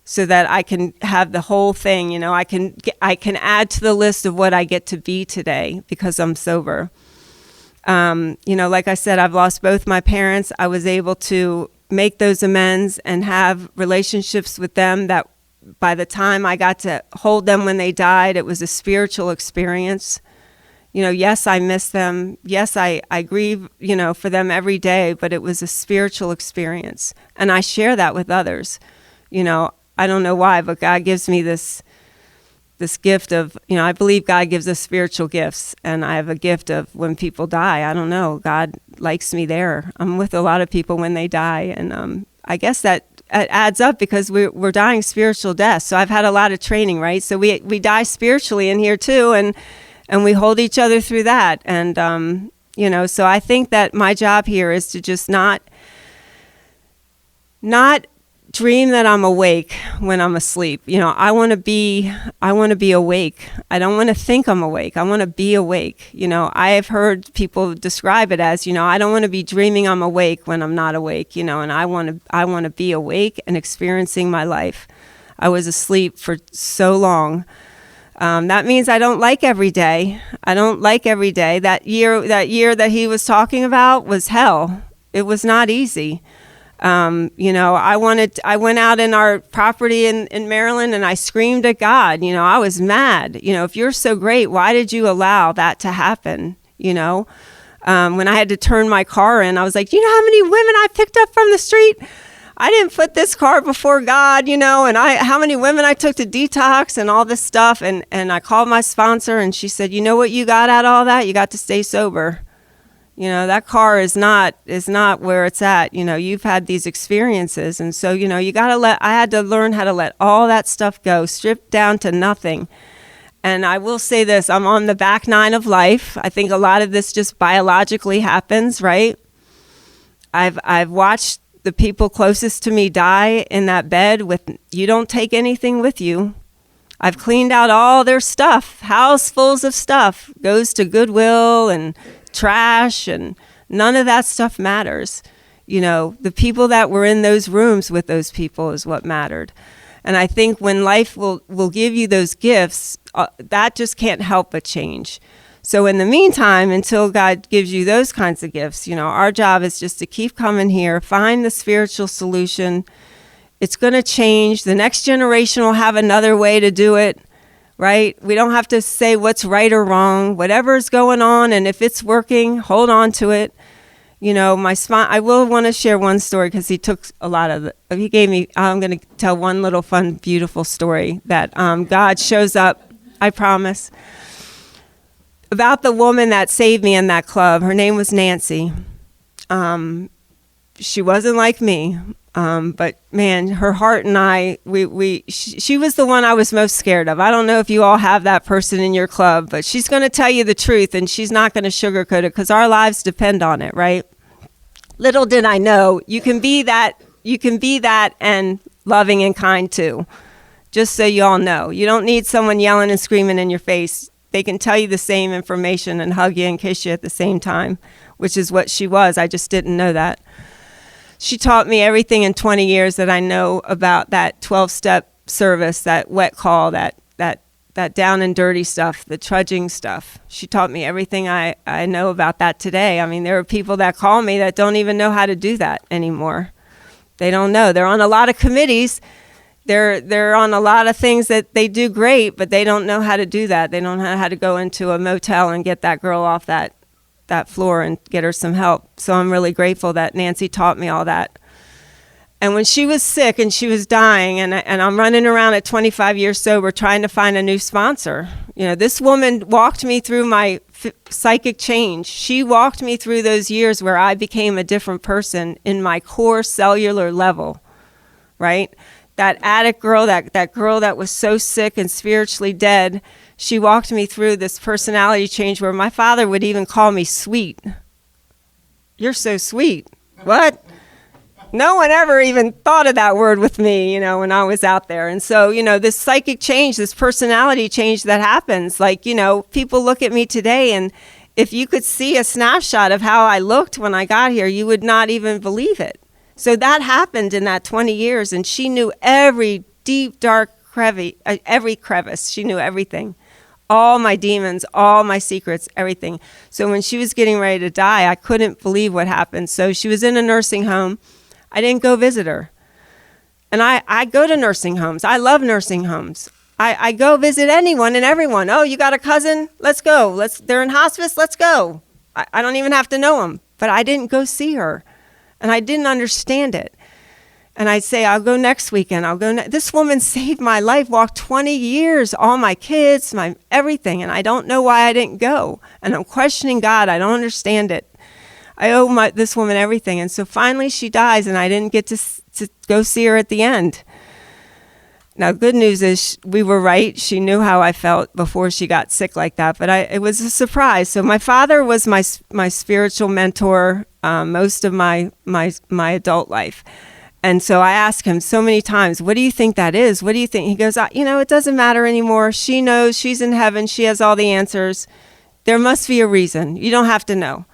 S2: so that I can have the whole thing. I can add to the list of what I get to be today because I'm sober. Like I said, I've lost both my parents. I was able to make those amends and have relationships with them that by the time I got to hold them when they died, it was a spiritual experience. Yes, I miss them. Yes, I grieve, for them every day, but it was a spiritual experience. And I share that with others. I don't know why, but God gives me this gift of, I believe God gives us spiritual gifts, and I have a gift of when people die. I don't know. God likes me there. I'm with a lot of people when they die, and I guess that it adds up because we're dying spiritual deaths. So I've had a lot of training, right? So we die spiritually in here too, and we hold each other through that. And so I think that my job here is to just not dream that I'm awake when I'm asleep. I want to be awake. I don't want to think I'm awake. I want to be awake. I have heard people describe it as, I don't want to be dreaming I'm awake when I'm not awake, and I want to be awake and experiencing my life. I was asleep for so long. That means I don't like every day. I don't like every day. That year that he was talking about was hell. It was not easy. I went out in our property in Maryland and I screamed at God. I was mad. If you're so great, why did you allow that to happen? When I had to turn my car in, I was like, do you know how many women I picked up from the street? I didn't put this car before God, and how many women I took to detox and all this stuff. And I called my sponsor and she said, you know what you got out of all that? You got to stay sober. That car is not where it's at. You've had these experiences. And so, I had to learn how to let all that stuff go, strip down to nothing. And I will say this, I'm on the back 9 of life. I think a lot of this just biologically happens, right? I've watched the people closest to me die in that bed with, you don't take anything with you. I've cleaned out all their stuff, housefuls of stuff, goes to Goodwill and trash, and none of that stuff matters. The people that were in those rooms with those people is what mattered. And I think when life will give you those gifts, that just can't help but change. So in the meantime, until God gives you those kinds of gifts, our job is just to keep coming here, find the spiritual solution. It's going to change. The next generation will have another way to do it. Right? We don't have to say what's right or wrong, whatever's going on. And if it's working, hold on to it. You know, I will want to share one story because he took a lot of he gave me, I'm going to tell one little fun, beautiful story that God shows up, I promise, about the woman that saved me in that club. Her name was Nancy. She wasn't like me, but man, her heart and I, she was the one I was most scared of. I don't know if you all have that person in your club, but she's going to tell you the truth and she's not going to sugarcoat it because our lives depend on it, right? Little did I know, you can be that and loving and kind too. Just so you all know, you don't need someone yelling and screaming in your face. They can tell you the same information and hug you and kiss you at the same time, which is what she was. I just didn't know that. She taught me everything in 20 years that I know about that 12-step service, that wet call, that down and dirty stuff, the trudging stuff. She taught me everything I know about that today. I mean, there are people that call me that don't even know how to do that anymore. They don't know. They're on a lot of committees. They're on a lot of things that they do great, but they don't know how to do that. They don't know how to go into a motel and get that girl off that floor and get her some help. So I'm really grateful that Nancy taught me all that. And when she was sick and she was dying, and I'm running around at 25 years sober trying to find a new sponsor. You know, this woman walked me through my psychic change. She walked me through those years where I became a different person in my core cellular level, right? That addict girl, that girl that was so sick and spiritually dead, she walked me through this personality change where my father would even call me sweet. You're so sweet. What? No one ever even thought of that word with me, you know, when I was out there. And so, you know, this psychic change, this personality change that happens, like, you know, people look at me today and if you could see a snapshot of how I looked when I got here, you would not even believe it. So that happened in that 20 years, and she knew every deep, dark every crevice. She knew everything. All my demons, all my secrets, everything. So when she was getting ready to die, I couldn't believe what happened. So she was in a nursing home. I didn't go visit her. And I go to nursing homes. I love nursing homes. I go visit anyone and everyone. Oh, you got a cousin? Let's go. They're in hospice? Let's go. I don't even have to know them. But I didn't go see her. And I didn't understand it. And I'd say, I'll go next weekend. This woman saved my life, walked 20 years, all my kids, my everything. And I don't know why I didn't go. And I'm questioning God. I don't understand it. I owe this woman everything. And so finally she dies, and I didn't get to go see her at the end. Now, good news is we were right. She knew how I felt before she got sick like that. But it was a surprise. So my father was my spiritual mentor most of my adult life. And so I asked him so many times, what do you think that is? What do you think? He goes, you know, it doesn't matter anymore. She knows. She's in heaven. She has all the answers. There must be a reason. You don't have to know.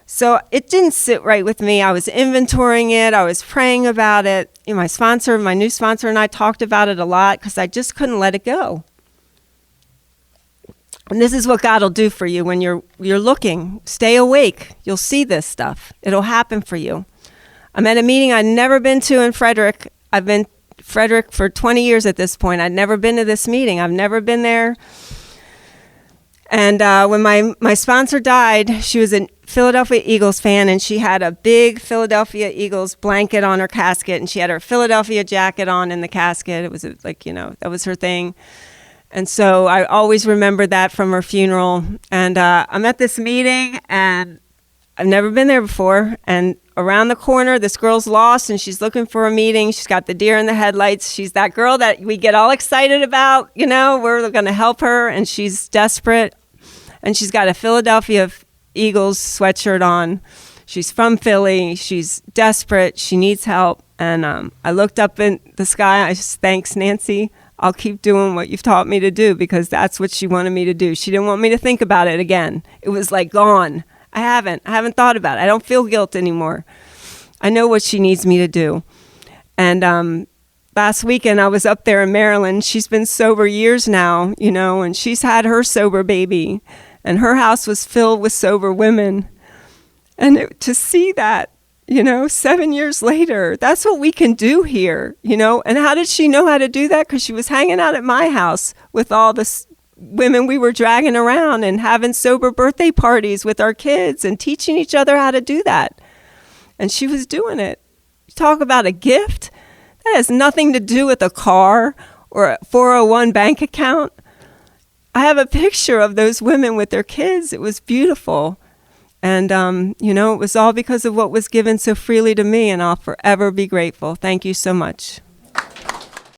S2: So it didn't sit right with me. I was inventorying it. I was praying about it. You know, my new sponsor and I talked about it a lot because I just couldn't let it go. And this is what God will do for you when you're looking. Stay awake. You'll see this stuff. It'll happen for you. I'm at a meeting I'd never been to in Frederick. I've been Frederick for 20 years at this point. I'd never been to this meeting. I've never been there. And when my sponsor died, she was a Philadelphia Eagles fan, and she had a big Philadelphia Eagles blanket on her casket, and she had her Philadelphia jacket on in the casket. It was like, you know, that was her thing. And so I always remember that from her funeral. And I'm at this meeting, and I've never been there before. And around the corner, this girl's lost, and she's looking for a meeting. She's got the deer in the headlights. She's that girl that we get all excited about. You know, we're going to help her, and she's desperate. And she's got a Philadelphia Eagles sweatshirt on. She's from Philly. She's desperate. She needs help. And I looked up in the sky. I just, thanks, Nancy. I'll keep doing what you've taught me to do, because that's what she wanted me to do. She didn't want me to think about it again. It was like gone. I haven't thought about it. I don't feel guilt anymore. I know what she needs me to do. And last weekend I was up there in Maryland. She's been sober years now, you know, and she's had her sober baby, and her house was filled with sober women. And to see that, you know, 7 years later, that's what we can do here, you know. And how did she know how to do that? Because she was hanging out at my house with all the women we were dragging around and having sober birthday parties with our kids and teaching each other how to do that. And she was doing it. Talk about a gift. That has nothing to do with a car or a 401 bank account. I have a picture of those women with their kids. It was beautiful. And, it was all because of what was given so freely to me, and I'll forever be grateful. Thank you so much.